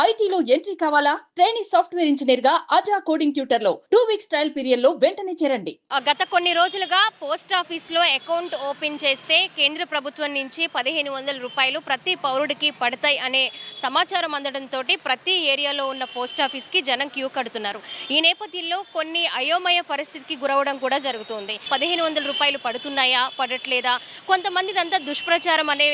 ఐటీలో ఎంట్రీ కావాలా? Training software engineer గా అజా కోడింగ్ ట్యూటర్ లో 2 వీక్స్ ట్రయల్ పీరియడ్ లో వెంటనే చేరండి. గత కొన్ని రోజులుగా పోస్ట్ ఆఫీస్లో అకౌంట్ ఓపెన్ చేస్తే కేంద్ర ప్రభుత్వం నుంచి 1500 రూపాయలు ప్రతి పౌరుడికి పడతాయి అనే సమాచారం అందడంతో ప్రతి ఏరియాలో ఉన్న పోస్ట్ ఆఫీస్కి జనం క్యూ కడుతున్నారు. ఈ నేపథ్యంలో కొన్ని అయోమయ పరిస్థితికి గురవడం కూడా జరుగుతుంది. 1500 రూపాయలు పడుతున్నాయా, పడట్లేదా? కొంతమందిదంతా దుష్ప్రచారం అనే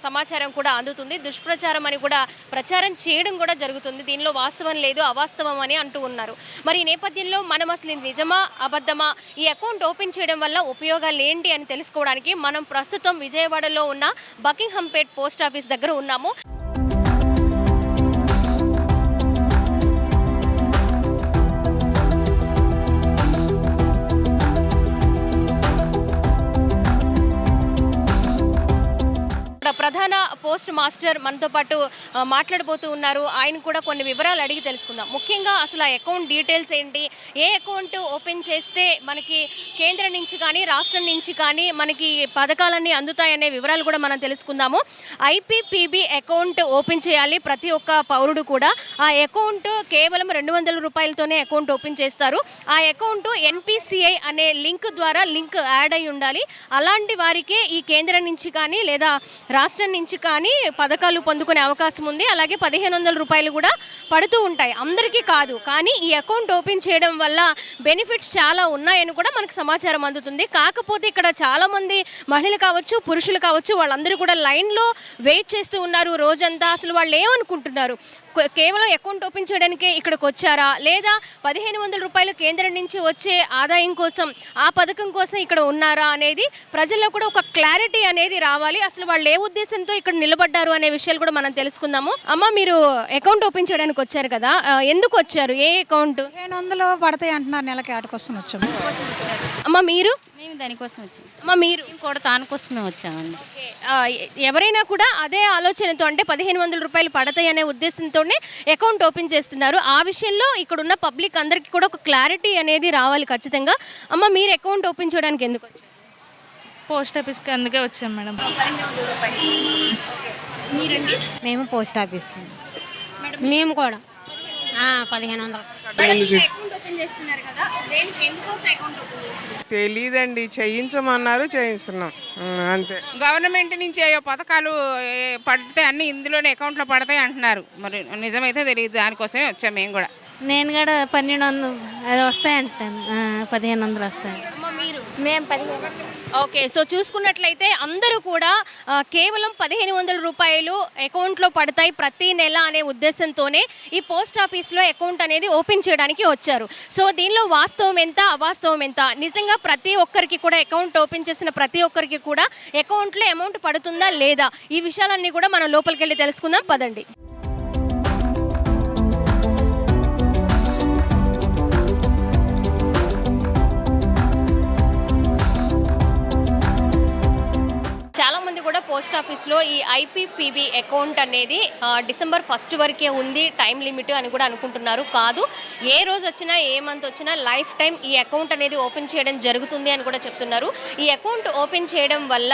సమాచారం కూడా అందుతుంది. దుష్ప్రచారం అని కూడా ప్రచారం చేయడం కూడా జరుగుతుంది. దీనిలో వాస్తవం లేదు, అవాస్తవం అని అంటూ ఉన్నారు. మరి ఈ నేపథ్యంలో మనం అసలు నిజమా అబద్ధమా, ఈ అకౌంట్ ఓపెన్ చేయడం వల్ల ఉపయోగాలు ఏంటి అని తెలుసుకోవడానికి మనం ప్రస్తుతం విజయవాడలో ఉన్న బకింగ్హాంపేట్ పోస్ట్ ఆఫీస్ దగ్గర ఉన్నాము. ప్రధాన పోస్ట్ మాస్టర్ మనతో పాటు మాట్లాడబోతూ ఉన్నారు. ఆయన కూడా కొన్ని వివరాలు అడిగి తెలుసుకుందాం. ముఖ్యంగా అసలు ఆ అకౌంట్ డీటెయిల్స్ ఏంటి, ఏ అకౌంట్ ఓపెన్ చేస్తే మనకి కేంద్రం నుంచి కానీ రాష్ట్రం నుంచి కానీ మనకి పథకాలన్నీ అందుతాయనే వివరాలు కూడా మనం తెలుసుకుందాము. ఐపీపీబీ అకౌంట్ ఓపెన్ చేయాలి ప్రతి ఒక్క పౌరుడు కూడా. ఆ అకౌంట్ కేవలం 200 రూపాయలతోనే అకౌంట్ ఓపెన్ చేస్తారు. ఆ అకౌంట్ ఎన్పిసిఐ అనే లింక్ ద్వారా లింక్ యాడ్ అయి ఉండాలి. అలాంటి వారికే ఈ కేంద్రం నుంచి కానీ లేదా రాష్ట్రం నుంచి కానీ పథకాలు పొందుకునే అవకాశం ఉంది. అలాగే 1500 రూపాయలు కూడా పడుతూ ఉంటాయి, అందరికీ కాదు. కానీ ఈ అకౌంట్ ఓపెన్ చేయడం వల్ల బెనిఫిట్స్ చాలా ఉన్నాయని కూడా మనకు సమాచారం అందుతుంది. కాకపోతే ఇక్కడ చాలామంది మహిళలు కావచ్చు, పురుషులు కావచ్చు, వాళ్ళందరూ కూడా లైన్లో వెయిట్ చేస్తూ ఉన్నారు రోజంతా. అసలు వాళ్ళు ఏమనుకుంటున్నారు, కేవలం అకౌంట్ ఓపెన్ చేయడానికే ఇక్కడికి వచ్చారా, లేదా 1500 రూపాయలు కేంద్రం నుంచి వచ్చే ఆదాయం కోసం, ఆ పథకం కోసం ఇక్కడ ఉన్నారా అనేది ప్రజల్లో కూడా ఒక క్లారిటీ అనేది రావాలి. అసలు వాళ్ళు ఏ ఉద్దేశంతో ఇక్కడ నిలబడ్డారు అనే విషయాలు కూడా మనం తెలుసుకుందాము. అమ్మ, మీరు అకౌంట్ ఓపెన్ చేయడానికి వచ్చారు కదా, ఎందుకు వచ్చారు? ఏ అకౌంట్? 1500 పడతాయి అంటున్నారు, నెలకి ఆటకోసం వచ్చాము. అమ్మ, మీరు? మేము దానికోసం వచ్చాం. అమ్మ, మీరు? కూడా దానికోసమే వచ్చామండి. ఎవరైనా కూడా అదే ఆలోచనతో, అంటే 1500 రూపాయలు పడతాయి అనే ఉద్దేశంతోనే అకౌంట్ ఓపెన్ చేస్తున్నారు. ఆ విషయంలో ఇక్కడ ఉన్న పబ్లిక్ అందరికీ కూడా ఒక క్లారిటీ అనేది రావాలి ఖచ్చితంగా. అమ్మ, మీరు అకౌంట్ ఓపెన్ చేయడానికి ఎందుకు వచ్చారు? పోస్ట్ ఆఫీస్కి అందుకే వచ్చాం మేడం. మీరండి? మేము పోస్ట్ ఆఫీస్. మేము కూడా 1500. అకౌంట్ ఓపెన్ చేస్తున్నారు కదా, దేనికి, ఎందుకోసం అకౌంట్ ఓపెన్ చేస్తున్నారు? తెలీదండి, చేయించమన్నారు, చేయిస్తున్నాం అంతే. గవర్నమెంట్ నుంచి ఏ పథకాలు పడితే అన్ని ఇందులోనే అకౌంట్లో పడతాయి అంటున్నారు. మరి నిజమైతే తెలియదు, దానికోసమే వచ్చాం మేము కూడా. నేను కూడా 1200 అది వస్తాయంటాను. 1500 వస్తాయి. మేము 1500. ఓకే, సో చూసుకున్నట్లయితే అందరూ కూడా కేవలం 1500 రూపాయలు అకౌంట్లో పడతాయి ప్రతి నెల అనే ఉద్దేశంతోనే ఈ పోస్ట్ ఆఫీస్లో అకౌంట్ అనేది ఓపెన్ చేయడానికి వచ్చారు. సో దీనిలో వాస్తవం ఎంత, అవాస్తవం ఎంత, నిజంగా ప్రతి ఒక్కరికి కూడా అకౌంట్ ఓపెన్ చేసిన ప్రతి ఒక్కరికి కూడా అకౌంట్లో అమౌంట్ పడుతుందా లేదా, ఈ విషయాలన్నీ కూడా మనం లోపలికి వెళ్ళి తెలుసుకుందాం, పదండి. చాలా మంది కూడా పోస్ట్ ఆఫీస్లో ఈ ఐపీపీబీ అకౌంట్ అనేది డిసెంబర్ 1 వరకే ఉంది టైం లిమిట్ అని కూడా అనుకుంటున్నారు. కాదు, ఏ రోజు వచ్చినా ఏ మంత్ వచ్చినా లైఫ్ టైం ఈ అకౌంట్ అనేది ఓపెన్ చేయడం జరుగుతుంది అని కూడా చెప్తున్నారు. ఈ అకౌంట్ ఓపెన్ చేయడం వల్ల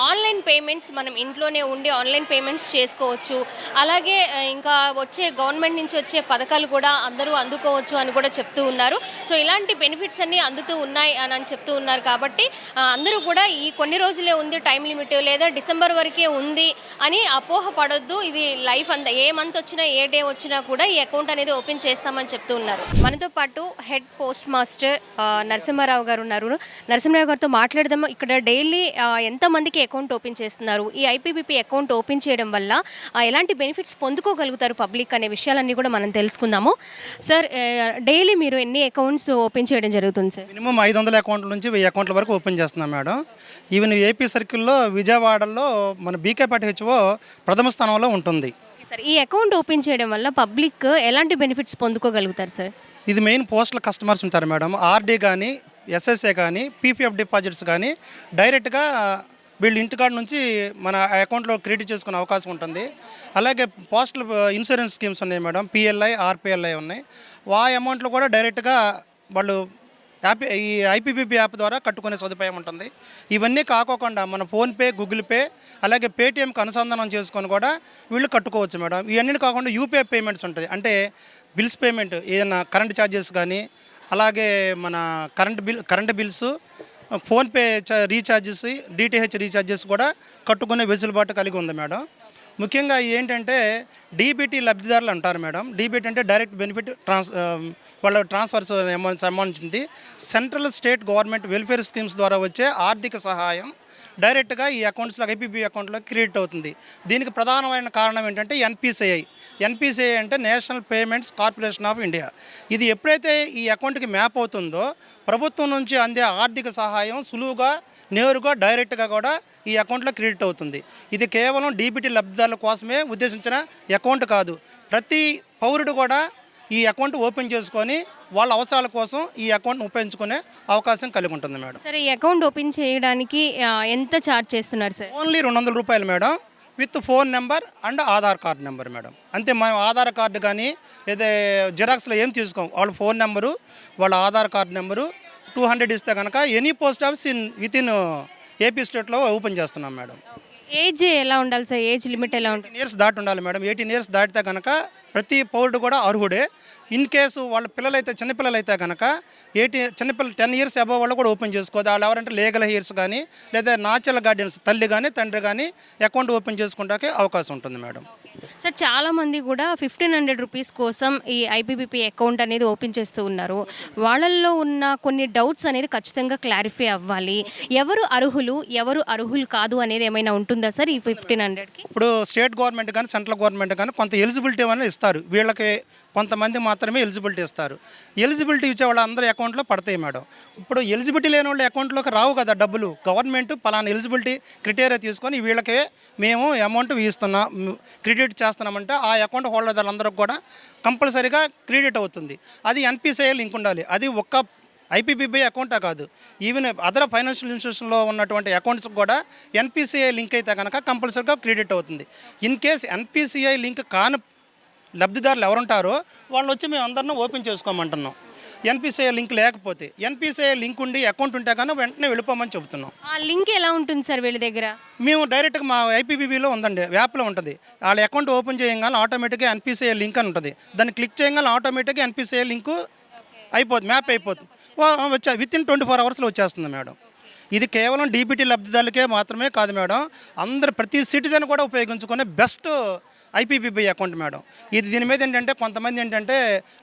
ఆన్లైన్ పేమెంట్స్, మనం ఇంట్లోనే ఉండి ఆన్లైన్ పేమెంట్స్ చేసుకోవచ్చు. అలాగే ఇంకా వచ్చే గవర్నమెంట్ నుంచి వచ్చే పథకాలు కూడా అందరూ అందుకోవచ్చు అని కూడా చెప్తూ ఉన్నారు. సో ఇలాంటి బెనిఫిట్స్ అన్నీ అందుతూ ఉన్నాయి అని చెప్తూ ఉన్నారు. కాబట్టి అందరూ కూడా ఈ కొన్ని రోజులే ఉంది టైం లిమిట్, లేదా డిసెంబర్ వరకే ఉంది అని అపోహ పడొద్దు. ఇది లైఫ్ అంతా, ఏ మంత్ వచ్చినా ఏ డే వచ్చినా కూడా ఈ అకౌంట్ అనేది ఓపెన్ చేస్తామని చెప్తూ ఉన్నారు. మనతో పాటు హెడ్ పోస్ట్ మాస్టర్ నరసింహారావు గారు ఉన్నారు. నరసింహారావు గారితో మాట్లాడదాము. ఇక్కడ డైలీ ఎంతమందికి అకౌంట్ ఓపెన్ చేస్తున్నారు, ఈ ఐపీబీపీ అకౌంట్ ఓపెన్ చేయడం వల్ల ఎలాంటి బెనిఫిట్స్ పొందుకోగలుగుతారు పబ్లిక్ అనే విషయాలన్నీ కూడా మనం తెలుసుకుందాము. సార్, డైలీ మీరు ఎన్ని అకౌంట్స్ ఓపెన్ చేయడం జరుగుతుంది సార్? మినిమం 500 అకౌంట్ల నుంచి 1000 అకౌంట్ల వరకు ఓపెన్ చేస్తున్నాం మేడం. ఈవెన్ ఏపీ సర్కిల్లో విజయవాడలో మన బీకేపేట హెచ్ఓ ప్రథమ స్థానంలో ఉంటుంది. సార్, ఈ అకౌంట్ ఓపెన్ చేయడం వల్ల పబ్లిక్ ఎలాంటి బెనిఫిట్స్ పొందుకోగలుగుతారు సార్? ఇది మెయిన్ పోస్టల్ కస్టమర్స్ ఉంటారు మేడం. ఆర్డీ కానీ, ఎస్ఎస్ఏ కానీ, పీపీఎఫ్ డిపాజిట్స్ కానీ డైరెక్ట్గా వీళ్ళు ఇంటికాడ నుంచి మన అకౌంట్లో క్రెడిట్ చేసుకునే అవకాశం ఉంటుంది. అలాగే పోస్టల్ ఇన్సూరెన్స్ స్కీమ్స్ ఉన్నాయి మేడం, పిఎల్ఐ, ఆర్పిఎల్ఐ ఉన్నాయి. ఆ అమౌంట్లో కూడా డైరెక్ట్గా వాళ్ళు ఈ ఐపీపీబీ యాప్ ద్వారా కట్టుకునే సదుపాయం ఉంటుంది. ఇవన్నీ కాకోకుండా మన ఫోన్పే, గూగుల్ పే, అలాగే పేటీఎంకి అనుసంధానం చేసుకొని కూడా వీళ్ళు కట్టుకోవచ్చు మేడం. ఇవన్నీ కాకుండా యూపీఐ పేమెంట్స్ ఉంటుంది. అంటే బిల్స్ పేమెంట్, ఏదైనా కరెంట్ ఛార్జెస్ కానీ, అలాగే మన current bills, PhonePe recharges, DTH recharges కూడా కట్టుకునే వెసులుబాటు కలిగి ఉంది మేడం. ముఖ్యంగా ఏంటంటే డీబీటీ లబ్ధిదారులు అంటారు మేడం. డీబీటీ అంటే డైరెక్ట్ బెనిఫిట్ వాళ్ళ ట్రాన్స్ఫర్స్ సంబంధించింది. Central state government welfare schemes ద్వారా వచ్చే ఆర్థిక సహాయం డైరెక్ట్గా ఈ అకౌంట్స్లో, ఐపీబీ అకౌంట్లో క్రియేట్ అవుతుంది. దీనికి ప్రధానమైన కారణం ఏంటంటే ఎన్పిసిఐ అంటే national payments corporation of India. ఇది ఎప్పుడైతే ఈ అకౌంట్కి మ్యాప్ అవుతుందో ప్రభుత్వం నుంచి అందే ఆర్థిక సహాయం సులువుగా, నేరుగా, డైరెక్ట్గా కూడా ఈ అకౌంట్లో క్రెడిట్ అవుతుంది. ఇది కేవలం డీబీటీ లబ్ధిదారుల కోసమే ఉద్దేశించిన అకౌంట్ కాదు. ప్రతి పౌరుడు కూడా ఈ అకౌంట్ ఓపెన్ చేసుకొని వాళ్ళ అవసరాల కోసం ఈ అకౌంట్ని ఉపయోగించుకునే అవకాశం కలిగి ఉంటుంది మేడం. సరే, ఈ అకౌంట్ ఓపెన్ చేయడానికి ఎంత ఛార్జ్ చేస్తున్నారు సార్? ఓన్లీ 200 రూపాయలు madam, with phone number and Aadhaar card number madam. అంతే. మేము ఆధార్ కార్డు కానీ లేదా జిరాక్స్లో ఏం తీసుకోం. వాళ్ళ ఫోన్ నెంబరు, వాళ్ళ ఆధార్ కార్డు నెంబరు 200 ఇస్తే కనుక any post office within AP స్టేట్లో ఓపెన్ చేస్తున్నాం మేడం. ఏజ్ ఎలా ఉండాలి సార్? ఏజ్ లిమిట్ ఎలా ఉంటుంది? 18 ఇయర్స్ దాటి ఉండాలి మేడం. 18 ఇయర్స్ దాటితే కనుక ప్రతి పౌరుడు కూడా అర్హుడే. ఇన్ కేసు వాళ్ళ పిల్లలైతే, చిన్నపిల్లలైతే కనుక 10 ఇయర్స్ అబవ్ వాళ్ళు కూడా ఓపెన్ చేసుకోవచ్చు. వాళ్ళు ఎవరంటే లీగల్ హెయిర్స్ కానీ లేదా నాచురల్ గార్డియన్స్, తల్లి కానీ తండ్రి కానీ అకౌంట్ ఓపెన్ చేసుకుంటానికి అవకాశం ఉంటుంది మేడం. సార్, చాలామంది కూడా 1500 రూపీస్ కోసం ఈ ఐపీబీపీ అకౌంట్ అనేది ఓపెన్ చేస్తూ ఉన్నారు. వాళ్ళల్లో ఉన్న కొన్ని డౌట్స్ అనేది ఖచ్చితంగా క్లారిఫై అవ్వాలి. ఎవరు అర్హులు, ఎవరు అర్హులు కాదు అనేది ఏమైనా ఉంటుందా సార్ ఈ 1500కి? ఇప్పుడు స్టేట్ గవర్నమెంట్ కానీ సెంట్రల్ గవర్నమెంట్ కానీ కొంత ఎలిజిబిలిటీ అనేది ఇస్తారు. వీళ్ళకి కొంతమంది మాత్రమే ఎలిజిబిలిటీ ఇస్తారు. ఎలిజిబిలిటీ ఇచ్చే వాళ్ళ అందరి అకౌంట్లో పడతాయి మేడం. ఇప్పుడు ఎలిజిబిలిటీ లేని వాళ్ళ అకౌంట్లోకి రావు కదా డబ్బులు. గవర్నమెంట్ పలానా ఎలిజిబిలిటీ క్రైటీరియా తీసుకొని వీళ్ళకే మేము అమౌంట్ ఇస్తున్నాం, క్రెడిట్ చేస్తున్నామంటే ఆ అకౌంట్ హోల్డర్లందరికీ కూడా కంపల్సరీగా క్రెడిట్ అవుతుంది. అది ఎన్పిసిఐ లింక్ ఉండాలి. అది ఒక్క ఐపీబీబీ అకౌంటే కాదు, ఈవెన్ అదర్ ఫైనాన్షియల్ ఇన్స్టిట్యూషన్లో ఉన్నటువంటి అకౌంట్స్కి కూడా ఎన్పిసిఐ లింక్ అయితే కనుక కంపల్సరీగా క్రెడిట్ అవుతుంది. ఇన్ కేస్ ఎన్పిసిఐ లింక్ కాని లబ్ధిదారులు ఎవరుంటారో వాళ్ళు వచ్చి మేము అందరినీ ఓపెన్ చేసుకోమంటున్నాం. ఎన్పిసిఐ లింక్ లేకపోతే, ఎన్పిసిఐ లింక్ ఉండి అకౌంట్ ఉంటే కానీ వెంటనే వెళ్ళిపోమని చెబుతున్నాం. ఆ లింక్ ఎలా ఉంటుంది సార్ వీళ్ళ దగ్గర? మేము డైరెక్ట్గా మా ఐపీబీబీలో ఉందండి, యాప్లో ఉంటుంది. వాళ్ళ అకౌంట్ ఓపెన్ చేయగానే ఆటోమేటిక్గా ఎన్పిసిఐ లింక్ అని ఉంటుంది. దాన్ని క్లిక్ చేయగానే ఆటోమేటిక్గా ఎన్పిసిఐ లింకు అయిపోతుంది, మ్యాప్ అయిపోతుంది. వితిన్ 24 అవర్స్లో వచ్చేస్తుంది మేడం. ఇది కేవలం డీబీటీ లబ్ధిదారులకే మాత్రమే కాదు మేడం, అందరు ప్రతి సిటిజన్ కూడా ఉపయోగించుకునే బెస్ట్ ఐపీబీబీ అకౌంట్ మేడం. ఇది దీని మీద ఏంటంటే కొంతమంది ఏంటంటే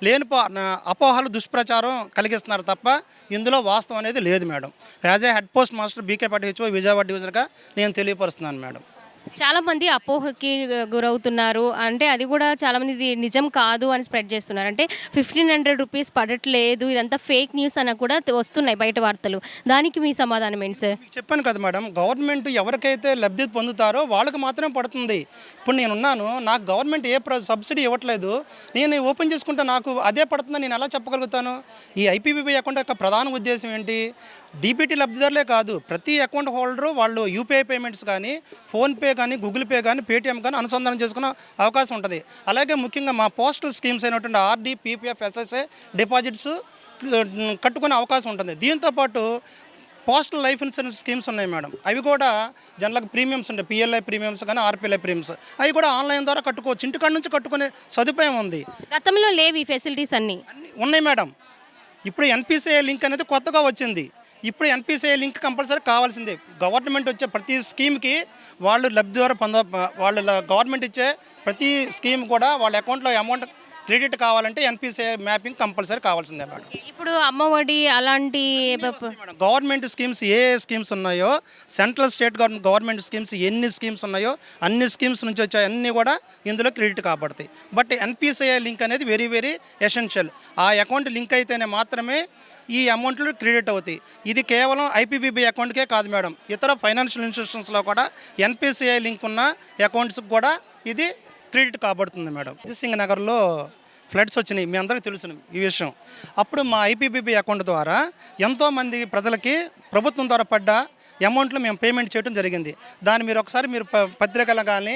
లేని అపోహలు, దుష్ప్రచారం కలిగిస్తున్నారు తప్ప ఇందులో వాస్తవం అనేది లేదు madam. As a head post master B K Pati HO Vijayawada డివిజన్గా నేను తెలియపరుస్తున్నాను మేడం. చాలామంది అపోహకి గురవుతున్నారు. అంటే అది కూడా చాలామంది ఇది నిజం కాదు అని స్ప్రెడ్ చేస్తున్నారు. అంటే 1500 రూపీస్ పడట్లేదు, ఇదంతా ఫేక్ న్యూస్ అని కూడా వస్తున్నాయి బయట వార్తలు. దానికి మీ సమాధానం ఏంటి సార్? చెప్పాను కదా మేడం, గవర్నమెంట్ ఎవరికైతే లబ్ధి పొందుతారో వాళ్ళకి మాత్రమే పడుతుంది. ఇప్పుడు నేనున్నాను, నాకు గవర్నమెంట్ ఏ సబ్సిడీ ఇవ్వట్లేదు, నేను ఓపెన్ చేసుకుంటే నాకు అదే పడుతుందని నేను ఎలా చెప్పగలుగుతాను? ఈ ఐపీబీబీ అకౌంట్ యొక్క ప్రధాన ఉద్దేశం ఏంటి? డీబీటీ లబ్ధిదారులే కాదు, ప్రతి అకౌంట్ హోల్డరు వాళ్ళు యూపీఐ పేమెంట్స్ కానీ, ఫోన్పే కానీ, గూగుల్ పే కానీ, పేటీఎం కానీ అనుసంధానం చేసుకునే అవకాశం ఉంటుంది. అలాగే ముఖ్యంగా మా పోస్టల్ స్కీమ్స్ అయినటువంటి ఆర్డీ, పీపీఎఫ్, ఎస్ఎస్ఏ డిపాజిట్స్ కట్టుకునే అవకాశం ఉంటుంది. దీంతోపాటు పోస్టల్ లైఫ్ ఇన్సూరెన్స్ స్కీమ్స్ ఉన్నాయి మేడం. అవి కూడా జనరల్గా ప్రీమియమ్స్ ఉంటాయి, పిఎల్ఐ ప్రీమియమ్స్ కానీ, ఆర్పిఎల్ఐ ప్రీమియమ్స్, అవి కూడా ఆన్లైన్ ద్వారా కట్టుకోవచ్చు. ఇంటికాడ నుంచి కట్టుకునే సదుపాయం ఉంది. గతంలో లేవు ఈ ఫెసిలిటీస్ అన్నీ ఉన్నాయి మేడం. ఇప్పుడు ఎన్పిసిఐ లింక్ అనేది కొత్తగా వచ్చింది. ఇప్పుడు ఎన్పిసిఐ లింక్ కంపల్సరీ కావాల్సిందే. గవర్నమెంట్ వచ్చే ప్రతి స్కీమ్కి వాళ్ళు లబ్ధి ద్వారా వాళ్ళ గవర్నమెంట్ ఇచ్చే ప్రతి స్కీమ్ కూడా వాళ్ళ అకౌంట్లో అమౌంట్ క్రెడిట్ కావాలంటే ఎన్పిసిఐ మ్యాపింగ్ కంపల్సరీ కావాల్సిందే మేడం. ఇప్పుడు అమ్మఒడి అలాంటి గవర్నమెంట్ స్కీమ్స్ ఏ స్కీమ్స్ ఉన్నాయో, సెంట్రల్ స్టేట్ గవర్నమెంట్ స్కీమ్స్ ఎన్ని స్కీమ్స్ ఉన్నాయో అన్ని స్కీమ్స్ నుంచి వచ్చే అన్నీ కూడా ఇందులో క్రెడిట్ కాబడతాయి. బట్ ఎన్పిసిఐ లింక్ అనేది వెరీ వెరీ ఎసెన్షియల్. ఆ అకౌంట్ లింక్ అయితేనే మాత్రమే ఈ అమౌంట్లు క్రెడిట్ అవుతాయి. ఇది కేవలం ఐపీబీబీ అకౌంట్కే కాదు మేడం, ఇతర ఫైనాన్షియల్ ఇన్స్టిట్యూషన్స్లో కూడా ఎన్పిసిఐ లింక్ ఉన్న అకౌంట్స్కి కూడా ఇది క్రెడిట్ కాబడుతుంది మేడం. సింగ్ నగర్లో ఫ్లడ్స్ వచ్చినాయి, మీ అందరికీ తెలుసు ఈ విషయం. అప్పుడు మా ఐపీబీబీ అకౌంట్ ద్వారా ఎంతోమంది ప్రజలకి ప్రభుత్వం ద్వారా పడ్డ అమౌంట్లో మేము పేమెంట్ చేయడం జరిగింది. దాన్ని మీరు ఒకసారి మీరు పత్రికలు కానీ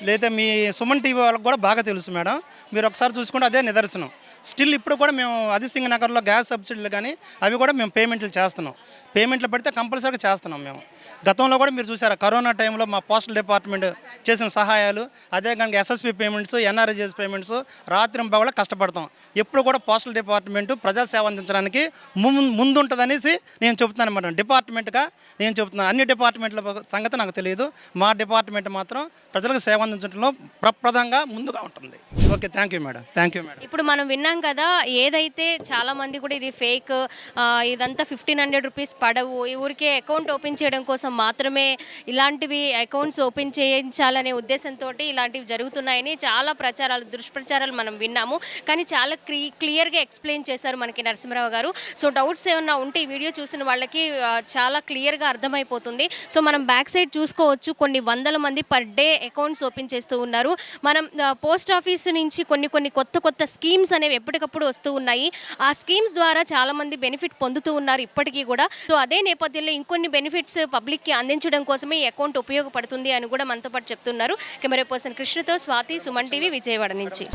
లేదా మీ సుమన్ టీవీ వాళ్ళకి కూడా బాగా తెలుసు మేడం. మీరు ఒకసారి చూసుకుంటే అదే నిదర్శనం. స్టిల్ ఇప్పుడు కూడా మేము అదిసింగ్ నగర్లో గ్యాస్ సబ్సిడీలు కానీ అవి కూడా మేము పేమెంట్లు చేస్తున్నాం. పేమెంట్లు పడితే కంపల్సరీగా చేస్తున్నాం మేము. గతంలో కూడా మీరు చూసారా, కరోనా టైంలో మా పోస్టల్ డిపార్ట్మెంట్ చేసిన సహాయాలు, అదే కనుక ఎస్ఎస్పి పేమెంట్స్, ఎన్ఆర్ఎస్ఎస్ పేమెంట్స్ రాత్రింబగళ్ళ కష్టపడతాం. ఎప్పుడు కూడా పోస్టల్ డిపార్ట్మెంట్ ప్రజాసేవ అందించడానికి ముందుంటుందనేసి నేను చెబుతున్నాను అన్నమాట. డిపార్ట్మెంట్గా నేను చెబుతున్నాను. అన్ని డిపార్ట్మెంట్ల సంగతి నాకు తెలియదు. మా డిపార్ట్మెంట్ మాత్రం ప్రజలకు సేవ అందించడంలో ప్రప్రదంగా ముందుగా ఉంటుంది. Okay, thank you madam. Thank you madam. ఇప్పుడు మనం విన్నాం కదా, ఏదైతే చాలా మంది కూడా ఇది ఫేక్, ఇదంతా 1500 రూపీస్ పడవు, ఈ ఊరికే అకౌంట్ ఓపెన్ చేయడం కోసం మాత్రమే ఇలాంటివి అకౌంట్స్ ఓపెన్ చేయించాలనే ఉద్దేశంతో ఇలాంటివి జరుగుతున్నాయని చాలా దుష్ప్రచారాలు మనం విన్నాము. కానీ చాలా క్లియర్గా ఎక్స్ప్లెయిన్ చేశారు మనకి నరసింహరావు గారు. సో డౌట్స్ ఏమన్నా ఉంటే ఈ వీడియో చూసిన వాళ్ళకి చాలా క్లియర్గా అర్థమైపోతుంది. సో మనం బ్యాక్ సైడ్ చూసుకోవచ్చు, కొన్ని వందల మంది పర్ డే అకౌంట్స్ ఓపెన్ చేస్తూ ఉన్నారు. మనం పోస్ట్ ఆఫీస్ నుంచి కొన్ని కొత్త స్కీమ్స్ అనేవి ఎప్పటికప్పుడు వస్తూ ఉన్నాయి. ఆ స్కీమ్స్ ద్వారా చాలామంది బెనిఫిట్ పొందుతూ ఉన్నారు ఇప్పటికీ కూడా. సో అదే నేపథ్యంలో ఇంకొన్ని బెనిఫిట్స్ పబ్లిక్కి అందించడం కోసమే ఈ అకౌంట్ ఉపయోగపడుతుంది అని కూడా మనతో పాటు చెప్తున్నారు. కెమెరా పర్సన్ కృష్ణతో స్వాతి, సుమన్ టీవీ, విజయవాడ నుంచి.